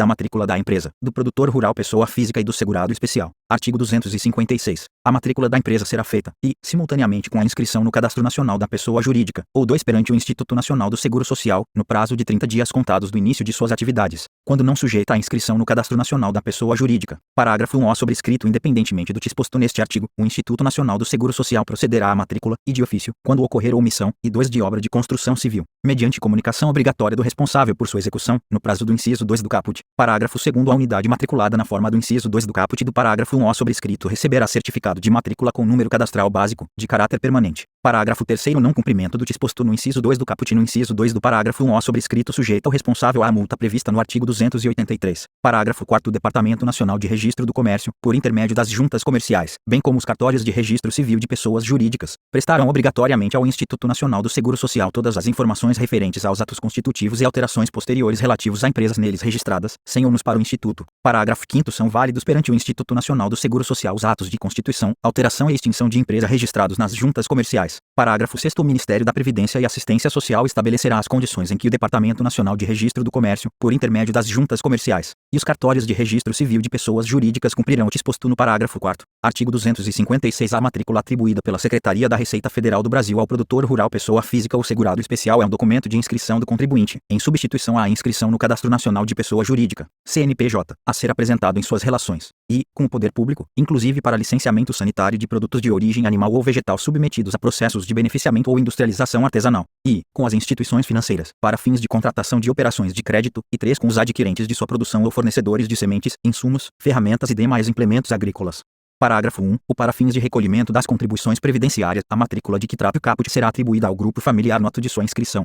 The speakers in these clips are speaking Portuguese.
da matrícula da empresa, do produtor rural pessoa física e do segurado especial. Artigo 256. A matrícula da empresa será feita, e, simultaneamente com a inscrição no Cadastro Nacional da Pessoa Jurídica, ou 2 perante o Instituto Nacional do Seguro Social, no prazo de 30 dias contados do início de suas atividades, quando não sujeita à inscrição no Cadastro Nacional da Pessoa Jurídica. Parágrafo 1. Sobrescrito independentemente do disposto neste artigo, o Instituto Nacional do Seguro Social procederá à matrícula, e de ofício, quando ocorrer omissão, e 2 de obra de construção civil, mediante comunicação obrigatória do responsável por sua execução, no prazo do inciso 2 do caput. Parágrafo 2. A unidade matriculada na forma do inciso 2 do caput do parágrafo 1 sobrescrito receberá certificado de matrícula com número cadastral básico, de caráter permanente. Parágrafo 3. Não cumprimento do disposto no inciso 2 do caput no inciso 2 do parágrafo 1 sobrescrito sujeita o responsável à multa prevista no artigo 283. Parágrafo 4. O Departamento Nacional de Registro do Comércio, por intermédio das juntas comerciais, bem como os cartórios de registro civil de pessoas jurídicas, prestarão obrigatoriamente ao Instituto Nacional do Seguro Social todas as informações referentes aos atos constitutivos e alterações posteriores relativos a empresas neles registradas, sem ônus para o Instituto. Parágrafo 5. São válidos perante o Instituto Nacional do Seguro Social os atos de constituição, alteração e extinção de empresa registrados nas juntas comerciais. Parágrafo 6. O Ministério da Previdência e Assistência Social estabelecerá as condições em que o Departamento Nacional de Registro do Comércio, por intermédio das juntas comerciais, e os cartórios de registro civil de pessoas jurídicas cumprirão o disposto no parágrafo 4º. Artigo 256. A matrícula atribuída pela Secretaria da Receita Federal do Brasil ao produtor rural pessoa física ou segurado especial é um documento de inscrição do contribuinte, em substituição à inscrição no Cadastro Nacional de Pessoa Jurídica, CNPJ, a ser apresentado em suas relações, e, com o poder público, inclusive para licenciamento sanitário de produtos de origem animal ou vegetal submetidos a processos de beneficiamento ou industrialização artesanal, e, com as instituições financeiras, para fins de contratação de operações de crédito, e 3 com os adquirentes de sua produção ou fornecedores de sementes, insumos, ferramentas e demais implementos agrícolas. Parágrafo 1. O para fins de recolhimento das contribuições previdenciárias, a matrícula de que trata o caput será atribuída ao grupo familiar no ato de sua inscrição.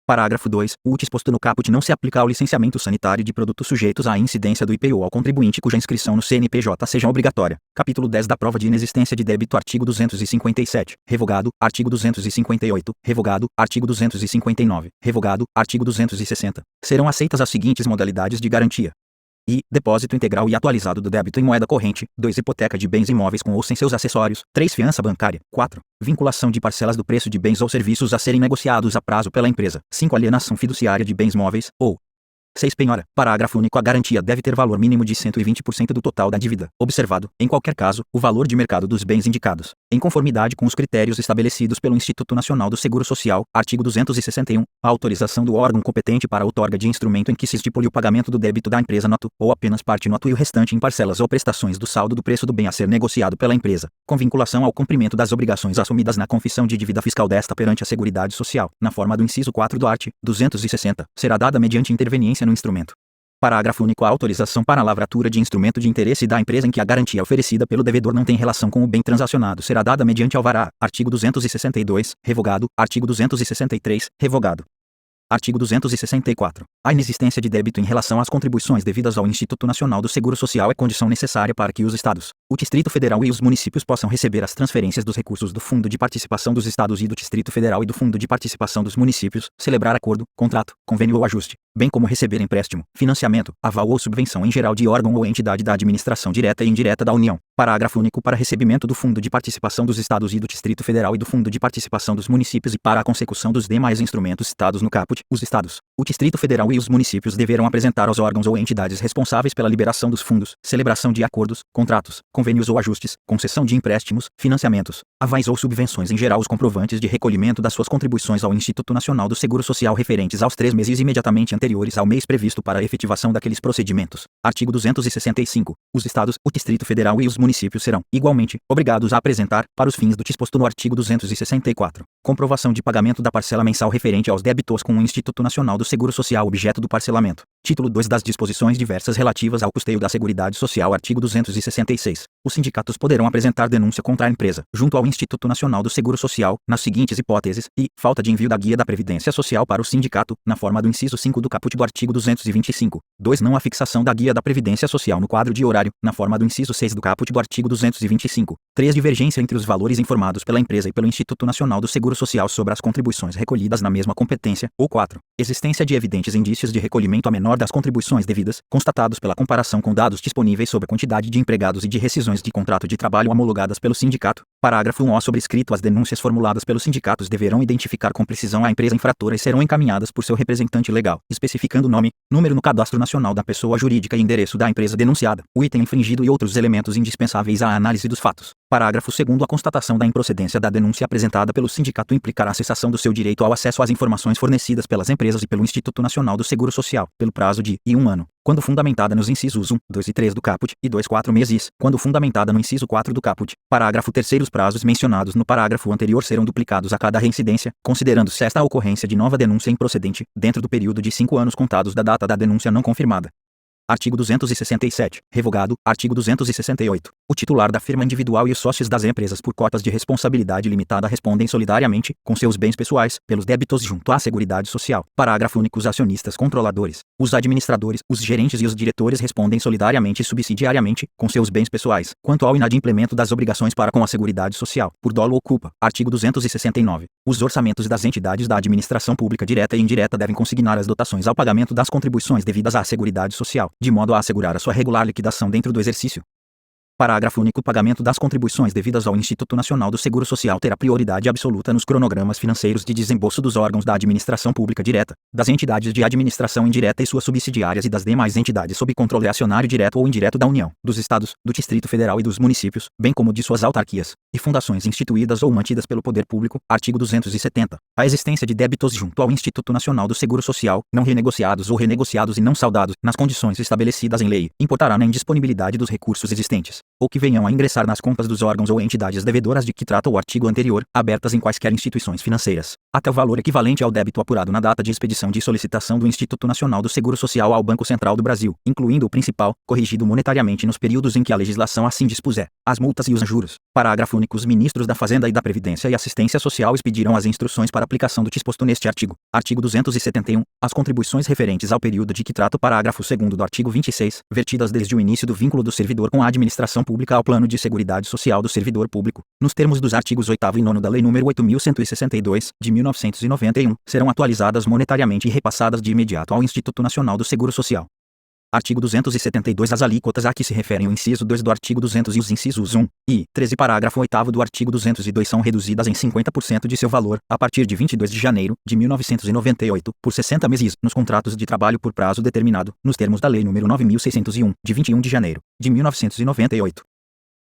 Parágrafo 2. O disposto no caput não se aplica ao licenciamento sanitário de produtos sujeitos à incidência do IPI ou ao contribuinte cuja inscrição no CNPJ seja obrigatória. Capítulo 10 da prova de inexistência de débito. Artigo 257. Revogado. Artigo 258. Revogado. Artigo 259. Revogado. Artigo 260. Serão aceitas as seguintes modalidades de garantia: I. Depósito integral e atualizado do débito em moeda corrente. 2. Hipoteca de bens imóveis com ou sem seus acessórios. 3. Fiança bancária. 4. Vinculação de parcelas do preço de bens ou serviços a serem negociados a prazo pela empresa. 5. Alienação fiduciária de bens móveis, ou 6. Penhora. Parágrafo único. A garantia deve ter valor mínimo de 120% do total da dívida, observado, em qualquer caso, o valor de mercado dos bens indicados, em conformidade com os critérios estabelecidos pelo Instituto Nacional do Seguro Social. Artigo 261. A autorização do órgão competente para a outorga de instrumento em que se estipule o pagamento do débito da empresa no ato, ou apenas parte no ato e o restante em parcelas ou prestações do saldo do preço do bem a ser negociado pela empresa, com vinculação ao cumprimento das obrigações assumidas na confissão de dívida fiscal desta perante a Seguridade Social, na forma do inciso 4 do art. 260, será dada mediante interveniência no instrumento. Parágrafo único. A autorização para a lavratura de instrumento de interesse da empresa em que a garantia oferecida pelo devedor não tem relação com o bem transacionado será dada mediante alvará. Artigo 262, revogado. Artigo 263, revogado. Artigo 264. A inexistência de débito em relação às contribuições devidas ao Instituto Nacional do Seguro Social é condição necessária para que os Estados, o Distrito Federal e os municípios possam receber as transferências dos recursos do Fundo de Participação dos Estados e do Distrito Federal e do Fundo de Participação dos Municípios, celebrar acordo, contrato, convênio ou ajuste, bem como receber empréstimo, financiamento, aval ou subvenção em geral de órgão ou entidade da administração direta e indireta da União. Parágrafo único. Para recebimento do Fundo de Participação dos Estados e do Distrito Federal e do Fundo de Participação dos Municípios e para a consecução dos demais instrumentos citados no caput, os Estados, o Distrito Federal e os municípios deverão apresentar aos órgãos ou entidades responsáveis pela liberação dos fundos, celebração de acordos, contratos, convênios ou ajustes, concessão de empréstimos, financiamentos, avais ou subvenções em geral os comprovantes de recolhimento das suas contribuições ao Instituto Nacional do Seguro Social referentes aos 3 meses imediatamente anteriores ao mês previsto para a efetivação daqueles procedimentos. Artigo 265. Os Estados, o Distrito Federal e os municípios serão, igualmente, obrigados a apresentar, para os fins do disposto no artigo 264, comprovação de pagamento da parcela mensal referente aos débitos com o Instituto Nacional do Seguro Social objeto do parcelamento. Título 2 das disposições diversas relativas ao custeio da Seguridade Social. Artigo 266. Os sindicatos poderão apresentar denúncia contra a empresa, junto ao Instituto Nacional do Seguro Social, nas seguintes hipóteses, e, falta de envio da guia da Previdência Social para o sindicato, na forma do inciso 5 do caput do artigo 225. 2. Não a fixação da guia da Previdência Social no quadro de horário, na forma do inciso 6 do caput do artigo 225. 3. Divergência entre os valores informados pela empresa e pelo Instituto Nacional do Seguro Social sobre as contribuições recolhidas na mesma competência, ou 4. Existência de evidentes indícios de recolhimento a menor das contribuições devidas, constatados pela comparação com dados disponíveis sobre a quantidade de empregados e de rescisões de contrato de trabalho homologadas pelo sindicato. Parágrafo 1. Sobrescrito. As denúncias formuladas pelos sindicatos deverão identificar com precisão a empresa infratora e serão encaminhadas por seu representante legal, especificando nome, número no cadastro nacional da pessoa jurídica e endereço da empresa denunciada, o item infringido e outros elementos indispensáveis à análise dos fatos. Parágrafo 2. A constatação da improcedência da denúncia apresentada pelo sindicato implicará a cessação do seu direito ao acesso às informações fornecidas pelas empresas e pelo Instituto Nacional do Seguro Social, pelo prazo de 1 ano, quando fundamentada nos incisos 1, 2 e 3 do caput, e 2, 4 meses, quando fundamentada no inciso 4 do caput. Parágrafo 3. Os prazos mencionados no parágrafo anterior serão duplicados a cada reincidência, considerando-se esta a ocorrência de nova denúncia improcedente, dentro do período de 5 anos contados da data da denúncia não confirmada. Artigo 267. Revogado. Artigo 268. O titular da firma individual e os sócios das empresas por cotas de responsabilidade limitada respondem solidariamente, com seus bens pessoais, pelos débitos junto à Seguridade Social. Parágrafo único. Os acionistas controladores, os administradores, os gerentes e os diretores respondem solidariamente e subsidiariamente, com seus bens pessoais, quanto ao inadimplemento das obrigações para com a Seguridade Social, por dolo ou culpa. Artigo 269. Os orçamentos das entidades da administração pública direta e indireta devem consignar as dotações ao pagamento das contribuições devidas à Seguridade Social, de modo a assegurar a sua regular liquidação dentro do exercício. Parágrafo único. O pagamento das contribuições devidas ao Instituto Nacional do Seguro Social terá prioridade absoluta nos cronogramas financeiros de desembolso dos órgãos da administração pública direta, das entidades de administração indireta e suas subsidiárias e das demais entidades sob controle acionário direto ou indireto da União, dos Estados, do Distrito Federal e dos municípios, bem como de suas autarquias e fundações instituídas ou mantidas pelo poder público. Artigo 270. A existência de débitos junto ao Instituto Nacional do Seguro Social, não renegociados ou renegociados e não saldados, nas condições estabelecidas em lei, importará na indisponibilidade dos recursos existentes, ou que venham a ingressar nas contas dos órgãos ou entidades devedoras de que trata o artigo anterior, abertas em quaisquer instituições financeiras, até o valor equivalente ao débito apurado na data de expedição de solicitação do Instituto Nacional do Seguro Social ao Banco Central do Brasil, incluindo o principal, corrigido monetariamente nos períodos em que a legislação assim dispuser, as multas e os juros. Parágrafo único. Os ministros da Fazenda e da Previdência e Assistência Social expedirão as instruções para aplicação do disposto neste artigo. Artigo 271. As contribuições referentes ao período de que trata o parágrafo 2º do artigo 26, vertidas desde o início do vínculo do servidor com a administração pública ao plano de seguridade social do servidor público, nos termos dos artigos 8º e 9º da Lei nº 8.162, de 1991, serão atualizadas monetariamente e repassadas de imediato ao Instituto Nacional do Seguro Social. Artigo 272. As alíquotas a que se referem o inciso 2 do artigo 200 e os incisos 1 e 13 parágrafo 8º do artigo 202 são reduzidas em 50% de seu valor, a partir de 22 de janeiro, de 1998, por 60 meses, nos contratos de trabalho por prazo determinado, nos termos da Lei nº 9.601, de 21 de janeiro, de 1998.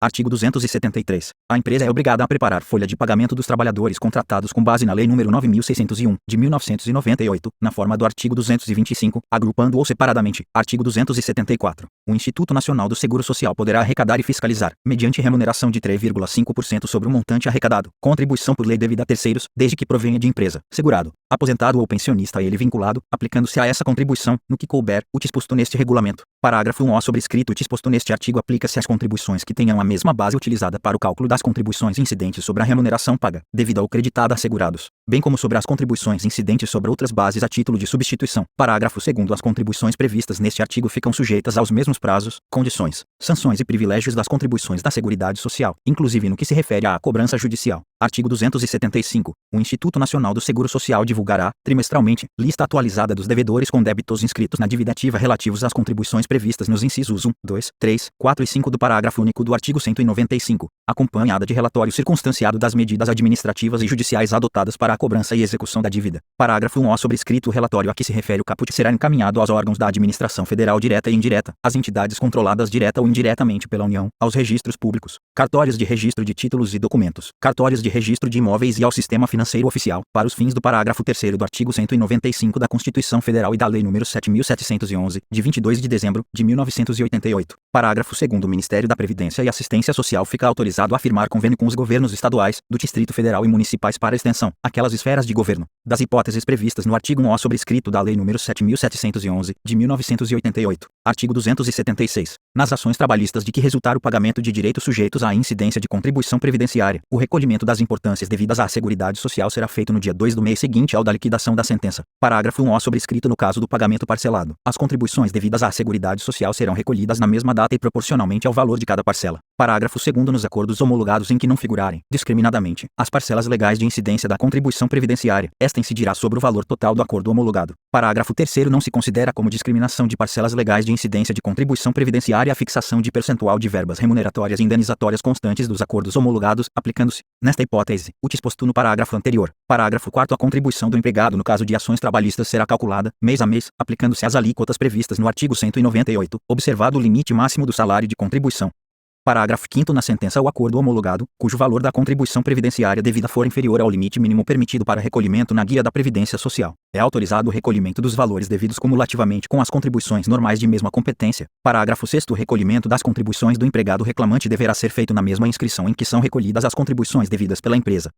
Artigo 273. A empresa é obrigada a preparar folha de pagamento dos trabalhadores contratados com base na Lei nº 9.601, de 1998, na forma do artigo 225, agrupando ou separadamente. Artigo 274. O Instituto Nacional do Seguro Social poderá arrecadar e fiscalizar, mediante remuneração de 3,5% sobre o montante arrecadado, contribuição por lei devida a terceiros, desde que provenha de empresa, segurado, aposentado ou pensionista a ele vinculado, aplicando-se a essa contribuição, no que couber, o disposto neste regulamento. Parágrafo 1. O sobrescrito o disposto neste artigo aplica-se às contribuições que tenham a mesma base utilizada para o cálculo das contribuições incidentes sobre a remuneração paga, devida ou creditada a segurados, bem como sobre as contribuições incidentes sobre outras bases a título de substituição. Parágrafo 2º. As contribuições previstas neste artigo ficam sujeitas aos mesmos prazos, condições, sanções e privilégios das contribuições da Seguridade Social, inclusive no que se refere à cobrança judicial. Artigo 275. O Instituto Nacional do Seguro Social divulgará, trimestralmente, lista atualizada dos devedores com débitos inscritos na dívida ativa relativos às contribuições previstas nos incisos 1, 2, 3, 4 e 5 do parágrafo único do artigo 195, acompanhada de relatório circunstanciado das medidas administrativas e judiciais adotadas para a cobrança e execução da dívida. Parágrafo 1. O sobrescrito relatório a que se refere o caput será encaminhado aos órgãos da administração federal direta e indireta, às entidades controladas direta ou indiretamente pela União, aos registros públicos, cartórios de registro de títulos e documentos, cartórios de registro de imóveis e ao Sistema Financeiro Oficial, para os fins do parágrafo 3º do artigo 195 da Constituição Federal e da Lei nº 7.711, de 22 de dezembro de 1988. Parágrafo 2º. O Ministério da Previdência e Assistência Social fica autorizado a firmar convênio com os governos estaduais, do Distrito Federal e municipais para extensão, aquelas esferas de governo, das hipóteses previstas no artigo 1 sobrescrito da Lei nº 7.711, de 1988. Artigo 276. Nas ações trabalhistas de que resultar o pagamento de direitos sujeitos à incidência de contribuição previdenciária, o recolhimento das importâncias devidas à Seguridade Social será feito no dia 2 do mês seguinte ao da liquidação da sentença. Parágrafo 1 sobrescrito no caso do pagamento parcelado. As contribuições devidas à Seguridade Social serão recolhidas na mesma data e proporcionalmente ao valor de cada parcela. Parágrafo 2º. Nos acordos homologados em que não figurarem, discriminadamente, as parcelas legais de incidência da contribuição previdenciária, esta incidirá sobre o valor total do acordo homologado. Parágrafo 3º. Não se considera como discriminação de parcelas legais de incidência de contribuição previdenciária a fixação de percentual de verbas remuneratórias e indenizatórias constantes dos acordos homologados, aplicando-se, nesta hipótese, o disposto no parágrafo anterior. Parágrafo 4º. A contribuição do empregado no caso de ações trabalhistas será calculada, mês a mês, aplicando-se as alíquotas previstas no artigo 198, observado o limite máximo do salário de contribuição. Parágrafo 5º. Na sentença ou acordo homologado, cujo valor da contribuição previdenciária devida for inferior ao limite mínimo permitido para recolhimento na Guia da Previdência Social, é autorizado o recolhimento dos valores devidos cumulativamente com as contribuições normais de mesma competência. Parágrafo 6º. O recolhimento das contribuições do empregado reclamante deverá ser feito na mesma inscrição em que são recolhidas as contribuições devidas pela empresa.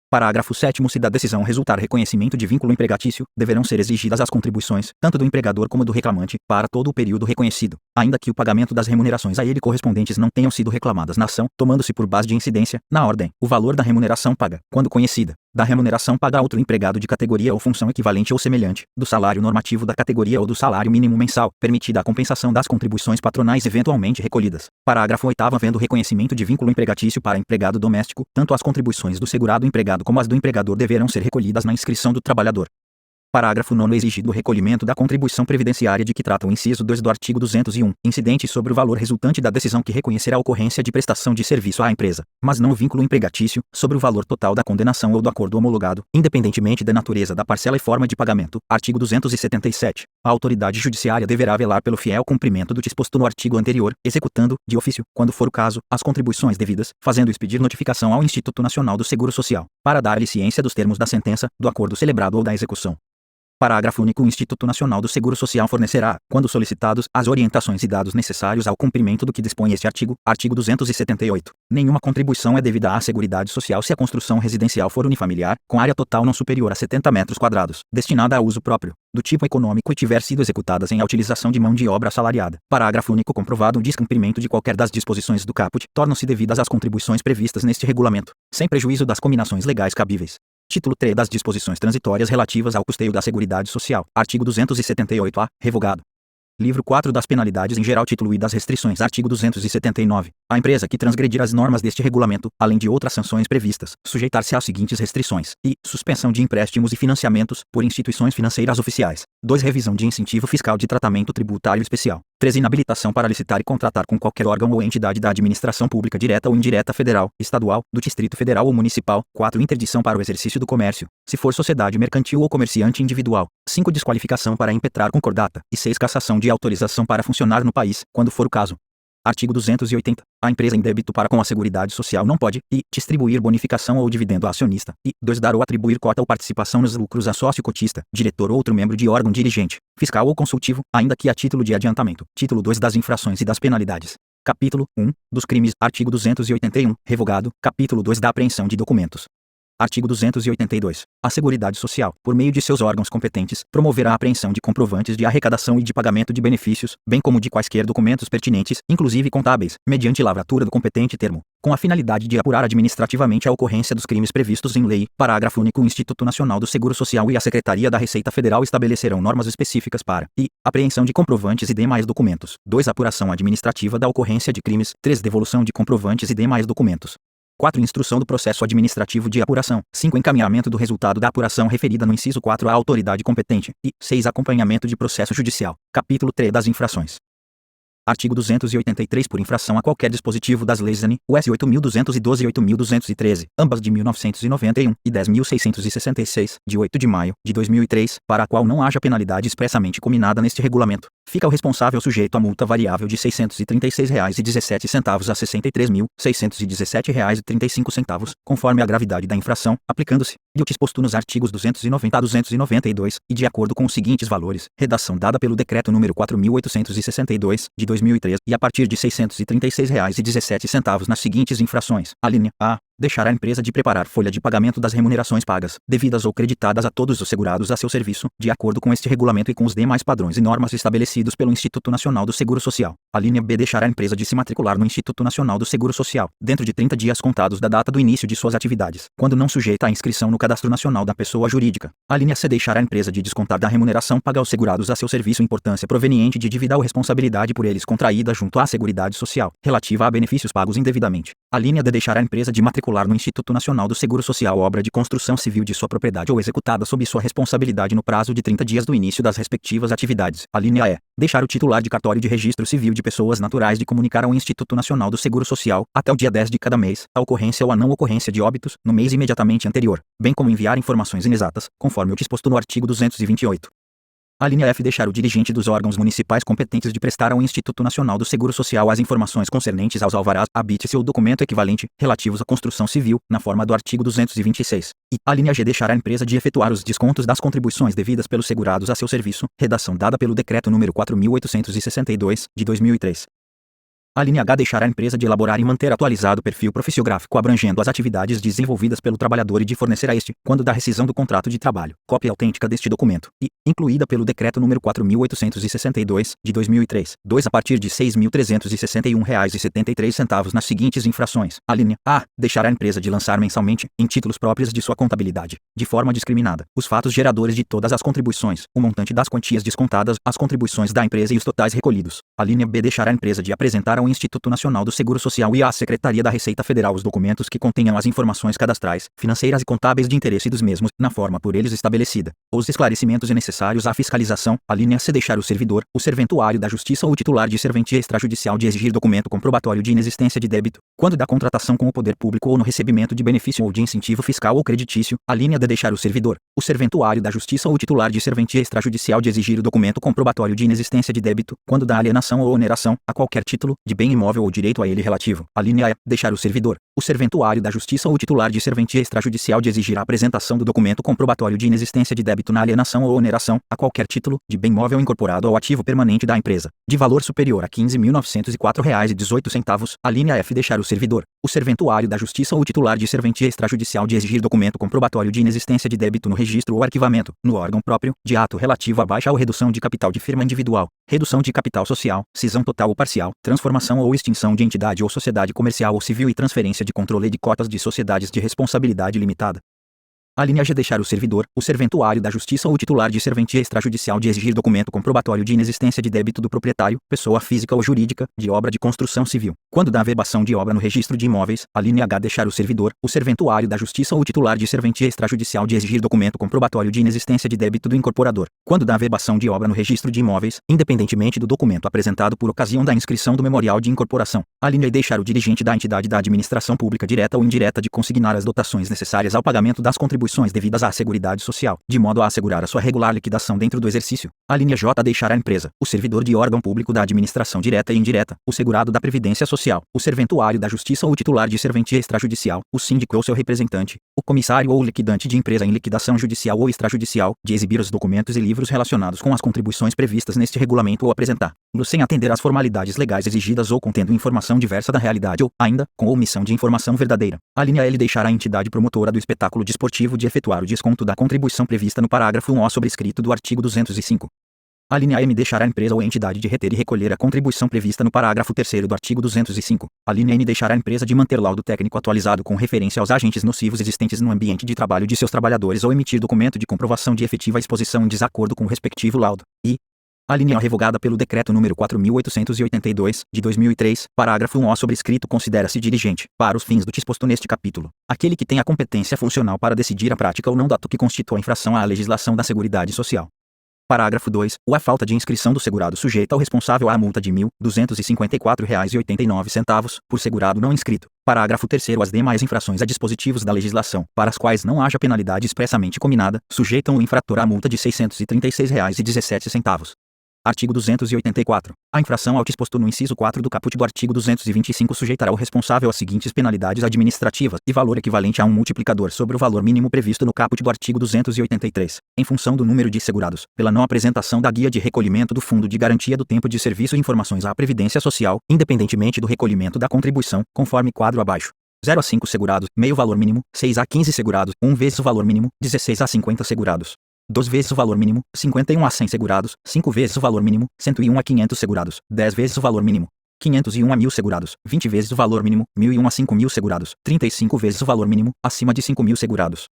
Parágrafo 7º. Se da decisão resultar reconhecimento de vínculo empregatício, deverão ser exigidas as contribuições, tanto do empregador como do reclamante, para todo o período reconhecido, ainda que o pagamento das remunerações a ele correspondentes não tenham sido reclamadas na ação, tomando-se por base de incidência, na ordem, o valor da remuneração paga, quando conhecida, da remuneração paga a outro empregado de categoria ou função equivalente ou semelhante, do salário normativo da categoria ou do salário mínimo mensal, permitida a compensação das contribuições patronais eventualmente recolhidas. Parágrafo 8º. Havendo reconhecimento de vínculo empregatício para empregado doméstico, tanto as contribuições do segurado empregado como as do empregador deverão ser recolhidas na inscrição do trabalhador. Parágrafo 9º. Exigido o recolhimento da contribuição previdenciária de que trata o inciso 2 do artigo 201, incidente sobre o valor resultante da decisão que reconhecerá a ocorrência de prestação de serviço à empresa, mas não o vínculo empregatício, sobre o valor total da condenação ou do acordo homologado, independentemente da natureza da parcela e forma de pagamento. Artigo 277. A autoridade judiciária deverá velar pelo fiel cumprimento do disposto no artigo anterior, executando, de ofício, quando for o caso, as contribuições devidas, fazendo expedir notificação ao Instituto Nacional do Seguro Social, para dar-lhe ciência dos termos da sentença, do acordo celebrado ou da execução. Parágrafo único. O Instituto Nacional do Seguro Social fornecerá, quando solicitados, as orientações e dados necessários ao cumprimento do que dispõe este artigo. Artigo 278. Nenhuma contribuição é devida à Seguridade Social se a construção residencial for unifamiliar, com área total não superior a 70 metros quadrados, destinada a uso próprio, do tipo econômico e tiver sido executadas em a utilização de mão de obra assalariada. Parágrafo único. Comprovado o descumprimento de qualquer das disposições do caput, tornam-se devidas as contribuições previstas neste regulamento, sem prejuízo das cominações legais cabíveis. Título 3 das disposições transitórias relativas ao custeio da Seguridade Social. Artigo 278-A. Revogado. Livro 4 das penalidades em geral. Título I das restrições. Artigo 279. A empresa que transgredir as normas deste regulamento, além de outras sanções previstas, sujeitar-se às seguintes restrições: I. Suspensão de empréstimos e financiamentos, por instituições financeiras oficiais. 2. Revisão de incentivo fiscal de tratamento tributário especial. 3. Inabilitação para licitar e contratar com qualquer órgão ou entidade da administração pública direta ou indireta federal, estadual, do Distrito Federal ou municipal. 4. Interdição para o exercício do comércio, se for sociedade mercantil ou comerciante individual. 5. Desqualificação para impetrar concordata. E 6. Cassação de autorização para funcionar no país, quando for o caso. Artigo 280. A empresa em débito para com a Seguridade Social não pode, I. distribuir bonificação ou dividendo a acionista, e 2. dar ou atribuir cota ou participação nos lucros a sócio cotista, diretor ou outro membro de órgão dirigente, fiscal ou consultivo, ainda que a título de adiantamento. Título 2 das infrações e das penalidades. Capítulo 1 dos crimes. Artigo 281. Revogado. Capítulo 2 da apreensão de documentos. Artigo 282. A Seguridade Social, por meio de seus órgãos competentes, promoverá a apreensão de comprovantes de arrecadação e de pagamento de benefícios, bem como de quaisquer documentos pertinentes, inclusive contábeis, mediante lavratura do competente termo, com a finalidade de apurar administrativamente a ocorrência dos crimes previstos em lei. Parágrafo único. O Instituto Nacional do Seguro Social e a Secretaria da Receita Federal estabelecerão normas específicas para: I. apreensão de comprovantes e demais documentos. 2. Apuração administrativa da ocorrência de crimes. 3. Devolução de comprovantes e demais documentos. 4. Instrução do processo administrativo de apuração. 5. Encaminhamento do resultado da apuração referida no inciso 4 à autoridade competente. E 6. Acompanhamento de processo judicial. Capítulo 3 das infrações. Artigo 283. Por infração a qualquer dispositivo das leis N, US 8.212 e 8.213, ambas de 1991, e 10.666, de 8 de maio, de 2003, para a qual não haja penalidade expressamente cominada neste regulamento, fica o responsável sujeito a multa variável de R$ 636,17 a R$ 63.617,35, conforme a gravidade da infração, aplicando-se, e o disposto nos artigos 290 a 292, e de acordo com os seguintes valores: redação dada pelo Decreto nº 4.862, de 2003, e a partir de R$ 636,17 nas seguintes infrações: alínea A. Deixar a empresa de preparar folha de pagamento das remunerações pagas, devidas ou creditadas a todos os segurados a seu serviço, de acordo com este regulamento e com os demais padrões e normas estabelecidos pelo Instituto Nacional do Seguro Social. A linha B. Deixar a empresa de se matricular no Instituto Nacional do Seguro Social, dentro de 30 dias contados da data do início de suas atividades, quando não sujeita à inscrição no Cadastro Nacional da Pessoa Jurídica. A linha C. Deixar a empresa de descontar da remuneração paga aos segurados a seu serviço importância proveniente de dívida ou responsabilidade por eles contraída junto à Seguridade Social, relativa a benefícios pagos indevidamente. A linha D. Deixar a empresa de matricular no Instituto Nacional do Seguro Social obra de construção civil de sua propriedade ou executada sob sua responsabilidade no prazo de 30 dias do início das respectivas atividades. A linha E. Deixar o titular de cartório de registro civil de pessoas naturais de comunicar ao Instituto Nacional do Seguro Social, até o dia 10 de cada mês, a ocorrência ou a não ocorrência de óbitos, no mês imediatamente anterior, bem como enviar informações inexatas, conforme o disposto no artigo 228. A linha F. Deixar o dirigente dos órgãos municipais competentes de prestar ao Instituto Nacional do Seguro Social as informações concernentes aos alvarás, habite-se ou documento equivalente, relativos à construção civil, na forma do artigo 226. E a linha G. Deixar a empresa de efetuar os descontos das contribuições devidas pelos segurados a seu serviço, redação dada pelo Decreto número 4.862, de 2003. A linha H. Deixar a empresa de elaborar e manter atualizado o perfil profissiográfico abrangendo as atividades desenvolvidas pelo trabalhador e de fornecer a este, quando da rescisão do contrato de trabalho, cópia autêntica deste documento, e, incluída pelo Decreto número 4.862, de 2003, 2 a partir de R$ 6.361,73 nas seguintes infrações. A linha A. Deixar a empresa de lançar mensalmente, em títulos próprios de sua contabilidade, de forma discriminada, os fatos geradores de todas as contribuições, o montante das quantias descontadas, as contribuições da empresa e os totais recolhidos. A linha B. Deixar a empresa de apresentar ao Instituto Nacional do Seguro Social e à Secretaria da Receita Federal os documentos que contenham as informações cadastrais, financeiras e contábeis de interesse dos mesmos, na forma por eles estabelecida. Os esclarecimentos necessários à fiscalização. A linha C. Deixar o servidor, o serventuário da Justiça ou o titular de serventia extrajudicial de exigir documento comprobatório de inexistência de débito, quando da contratação com o poder público ou no recebimento de benefício ou de incentivo fiscal ou creditício. A linha D. Deixar o servidor, o serventuário da Justiça ou o titular de serventia extrajudicial de exigir o documento comprobatório de inexistência de débito, quando da alienação ou oneração, a qualquer título, de bem imóvel ou direito a ele relativo. A linha E. Deixar o servidor, o serventuário da Justiça ou o titular de serventia extrajudicial de exigir a apresentação do documento comprobatório de inexistência de débito na alienação ou oneração, a qualquer título, de bem móvel incorporado ao ativo permanente da empresa, de valor superior a R$ 15.904,18. A linha F. Deixar o servidor, o serventuário da Justiça ou o titular de serventia extrajudicial de exigir documento comprobatório de inexistência de débito no registro ou arquivamento, no órgão próprio, de ato relativo à baixa ou redução de capital de firma individual, redução de capital social, cisão total ou parcial, transformação ou extinção de entidade ou sociedade comercial ou civil e transferência de controle de cotas de sociedades de responsabilidade limitada. A linha G. Deixar o servidor, o serventuário da Justiça ou o titular de serventia extrajudicial de exigir documento comprobatório de inexistência de débito do proprietário, pessoa física ou jurídica, de obra de construção civil, quando da averbação de obra no registro de imóveis. A linha H. Deixar o servidor, o serventuário da Justiça ou o titular de serventia extrajudicial de exigir documento comprobatório de inexistência de débito do incorporador, quando da averbação de obra no registro de imóveis, independentemente do documento apresentado por ocasião da inscrição do memorial de incorporação. A linha E. Deixar o dirigente da entidade da administração pública direta ou indireta de consignar as dotações necessárias ao pagamento das contribuições devidas à Seguridade Social, de modo a assegurar a sua regular liquidação dentro do exercício. A linha J. Deixar a empresa, o servidor de órgão público da administração direta e indireta, o segurado da Previdência Social, o serventuário da Justiça ou o titular de serventia extrajudicial, o síndico ou seu representante, o comissário ou liquidante de empresa em liquidação judicial ou extrajudicial, de exibir os documentos e livros relacionados com as contribuições previstas neste regulamento ou apresentar, sem atender às formalidades legais exigidas ou contendo informação diversa da realidade ou, ainda, com omissão de informação verdadeira. A linha L. Deixar a entidade promotora do espetáculo desportivo de efetuar o desconto da contribuição prevista no parágrafo 1 sobrescrito do artigo 205. A linha M. Deixar a empresa ou a entidade de reter e recolher a contribuição prevista no parágrafo 3º do artigo 205. A linha N. Deixar a empresa de manter laudo técnico atualizado com referência aos agentes nocivos existentes no ambiente de trabalho de seus trabalhadores ou emitir documento de comprovação de efetiva exposição em desacordo com o respectivo laudo. E a linha O. Revogada pelo Decreto número 4.882, de 2003, parágrafo 1 sobrescrito considera-se dirigente, para os fins do disposto neste capítulo, aquele que tem a competência funcional para decidir a prática ou não do ato que constitua infração à legislação da Seguridade Social. Parágrafo 2. A falta de inscrição do segurado sujeita ao responsável à multa de R$ 1.254,89 por segurado não inscrito. Parágrafo 3º. As demais infrações a dispositivos da legislação, para as quais não haja penalidade expressamente combinada, sujeitam o infrator à multa de R$ 636,17. Artigo 284. A infração ao disposto no inciso 4 do caput do artigo 225 sujeitará o responsável às seguintes penalidades administrativas, e valor equivalente a um multiplicador sobre o valor mínimo previsto no caput do artigo 283, em função do número de segurados, pela não apresentação da guia de recolhimento do Fundo de Garantia do Tempo de Serviço e informações à Previdência Social, independentemente do recolhimento da contribuição, conforme quadro abaixo. 0 a 5 segurados, meio valor mínimo, 6 a 15 segurados, 1 vezes o valor mínimo, 16 a 50 segurados. 2 vezes o valor mínimo, 51 a 100 segurados, 5 vezes o valor mínimo, 101 a 500 segurados, 10 vezes o valor mínimo, 501 a 1000 segurados, 20 vezes o valor mínimo, 1001 a 5000 segurados, 35 vezes o valor mínimo, acima de 5000 segurados.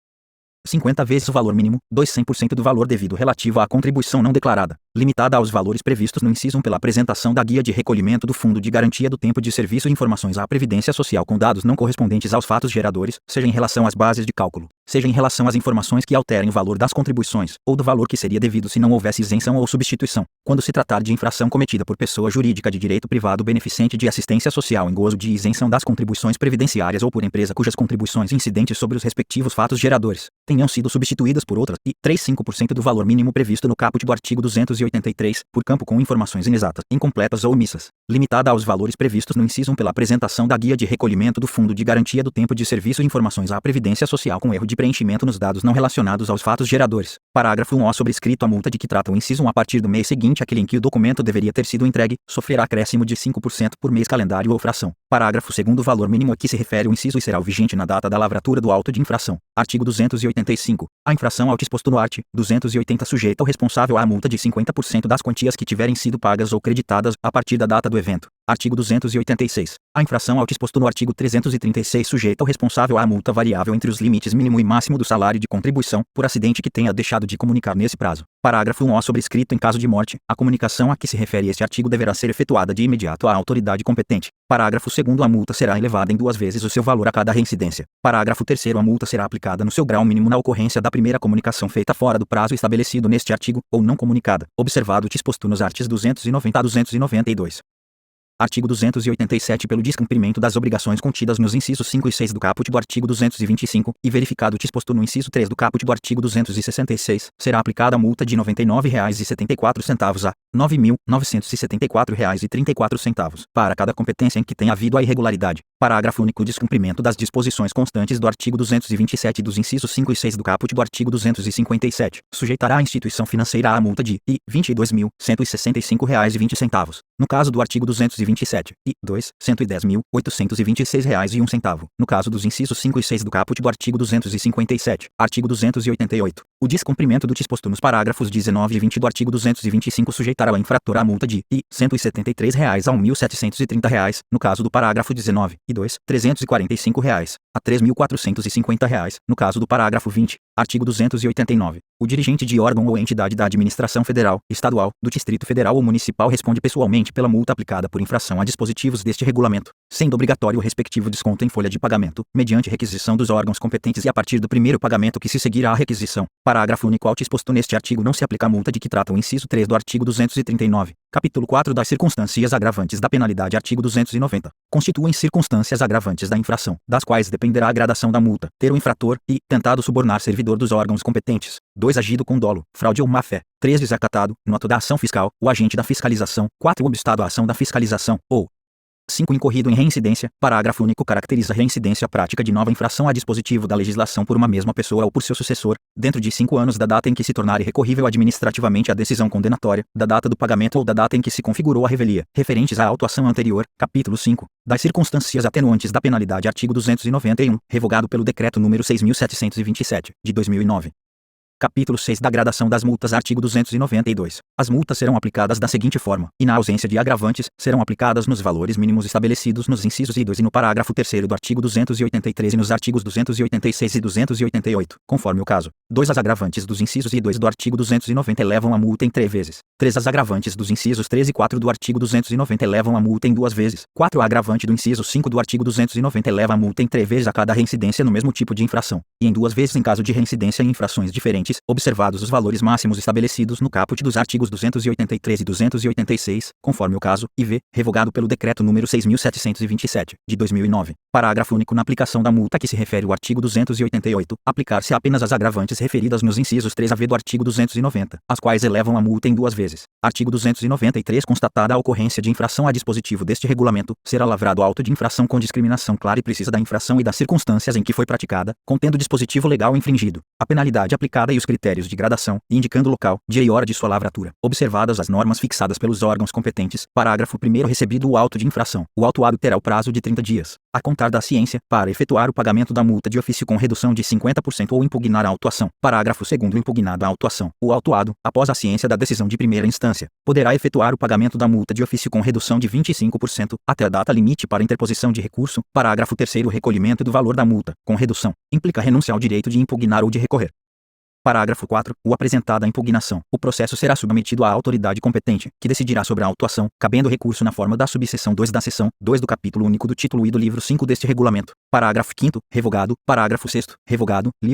50 vezes o valor mínimo, 100% do valor devido relativo à contribuição não declarada, limitada aos valores previstos no inciso 1 pela apresentação da guia de recolhimento do Fundo de Garantia do Tempo de Serviço e informações à Previdência Social com dados não correspondentes aos fatos geradores, seja em relação às bases de cálculo, seja em relação às informações que alterem o valor das contribuições, ou do valor que seria devido se não houvesse isenção ou substituição, quando se tratar de infração cometida por pessoa jurídica de direito privado beneficente de assistência social em gozo de isenção das contribuições previdenciárias ou por empresa cujas contribuições incidentes sobre os respectivos fatos geradores tenham sido substituídas por outras, e 35% do valor mínimo previsto no caput do artigo 283, por campo com informações inexatas, incompletas ou omissas, limitada aos valores previstos no inciso 1 pela apresentação da guia de recolhimento do Fundo de Garantia do Tempo de Serviço e informações à Previdência Social com erro de preenchimento nos dados não relacionados aos fatos geradores. Parágrafo 1. Sobrescrito a multa de que trata o inciso 1 a partir do mês seguinte àquele em que o documento deveria ter sido entregue, sofrerá acréscimo de 5% por mês calendário ou fração. Parágrafo 2. O valor mínimo a que se refere o inciso e será o vigente na data da lavratura do auto de infração. Artigo 285. A infração ao disposto no art. 280 sujeita o responsável à multa de 50% das quantias que tiverem sido pagas ou creditadas a partir da data do evento. Artigo 286. A infração ao disposto no artigo 336 sujeita o responsável à multa variável entre os limites mínimo e máximo do salário de contribuição, por acidente que tenha deixado de comunicar nesse prazo. Parágrafo 1. Sobrescrito em caso de morte, a comunicação a que se refere este artigo deverá ser efetuada de imediato à autoridade competente. Parágrafo 2. A multa será elevada em 2 vezes o seu valor a cada reincidência. Parágrafo 3. A multa será aplicada no seu grau mínimo na ocorrência da primeira comunicação feita fora do prazo estabelecido neste artigo, ou não comunicada, observado o disposto nos artigos 290 a 292. Artigo 287. Pelo descumprimento das obrigações contidas nos incisos 5 e 6 do caput do artigo 225, e verificado o disposto no inciso 3 do caput do artigo 266, será aplicada a multa de R$ 99,74 a R$ 9.974,34 para cada competência em que tenha havido a irregularidade. Parágrafo único. Descumprimento das disposições constantes do artigo 227 dos incisos 5 e 6 do caput do artigo 257, sujeitará a instituição financeira à multa de R$ 22.165,20, no caso do artigo 227, e R$ 110.826,01, no caso dos incisos 5 e 6 do caput do artigo 257. Artigo 288. O descumprimento do disposto nos parágrafos 19 e 20 do artigo 225 sujeitará o infrator à multa de R$ 173 a R$ 1.730, no caso do parágrafo 19, e R$ 345 a R$ 3.450, no caso do parágrafo 20. Artigo 289. O dirigente de órgão ou entidade da administração federal, estadual, do Distrito Federal ou Municipal responde pessoalmente pela multa aplicada por infração a dispositivos deste regulamento, sendo obrigatório o respectivo desconto em folha de pagamento, mediante requisição dos órgãos competentes e a partir do primeiro pagamento que se seguirá à requisição. Parágrafo único. Ao disposto neste artigo não se aplica a multa de que trata o inciso 3 do artigo 239. Capítulo 4 das circunstâncias agravantes da penalidade. Artigo 290. Constituem circunstâncias agravantes da infração, das quais dependerá a gradação da multa, ter o infrator, e, tentado subornar servidor dos órgãos competentes. 2. Agido com dolo, fraude ou má-fé. 3. Desacatado, no ato da ação fiscal, o agente da fiscalização. 4. Obstado à ação da fiscalização, ou 5. Incorrido em reincidência. Parágrafo único. Caracteriza reincidência a prática de nova infração a dispositivo da legislação por uma mesma pessoa ou por seu sucessor, dentro de 5 anos da data em que se tornar irrecorrível administrativamente a decisão condenatória, da data do pagamento ou da data em que se configurou a revelia, referentes à autuação anterior. Capítulo 5. Das circunstâncias atenuantes da penalidade. Artigo 291. Revogado pelo Decreto número 6.727, de 2009. Capítulo 6 da gradação das multas. Artigo 292. As multas serão aplicadas da seguinte forma, e na ausência de agravantes, serão aplicadas nos valores mínimos estabelecidos nos incisos I e 2 e no parágrafo 3º do artigo 283 e nos artigos 286 e 288, conforme o caso. 2. As agravantes dos incisos I e 2 do artigo 290 elevam a multa em 3 vezes. 3. As agravantes dos incisos 3 e 4 do artigo 290 elevam a multa em 2 vezes. 4. A agravante do inciso 5 do artigo 290 eleva a multa em 3 vezes a cada reincidência no mesmo tipo de infração, e em 2 vezes em caso de reincidência em infrações diferentes, observados os valores máximos estabelecidos no caput dos artigos 283 e 286, conforme o caso, e v. Revogado pelo Decreto número 6.727, de 2009. Parágrafo único. Na aplicação da multa a que se refere o artigo 288, aplicar-se apenas as agravantes referidas nos incisos 3 a v do artigo 290, as quais elevam a multa em 2 vezes. Artigo 293. Constatada a ocorrência de infração a dispositivo deste regulamento, será lavrado auto de infração com discriminação clara e precisa da infração e das circunstâncias em que foi praticada, contendo o dispositivo legal infringido, a penalidade aplicada e os critérios de gradação, e indicando o local, dia e hora de sua lavratura, observadas as normas fixadas pelos órgãos competentes. Parágrafo 1º. Recebido o auto de infração, o autuado terá o prazo de 30 dias, a contar da ciência, para efetuar o pagamento da multa de ofício com redução de 50% ou impugnar a autuação. Parágrafo 2º. Impugnada a autuação, o autuado, após a ciência da decisão de primeira instância, poderá efetuar o pagamento da multa de ofício com redução de 25%, até a data limite para interposição de recurso. Parágrafo 3º. Recolhimento do valor da multa, com redução, implica renúncia ao direito de impugnar ou de recorrer. Parágrafo 4. O apresentada a impugnação, o processo será submetido à autoridade competente, que decidirá sobre a autuação, cabendo recurso na forma da subseção 2 da seção 2 do capítulo único do título I do livro 5 deste regulamento. Parágrafo 5º. Revogado. Parágrafo 6º. Revogado.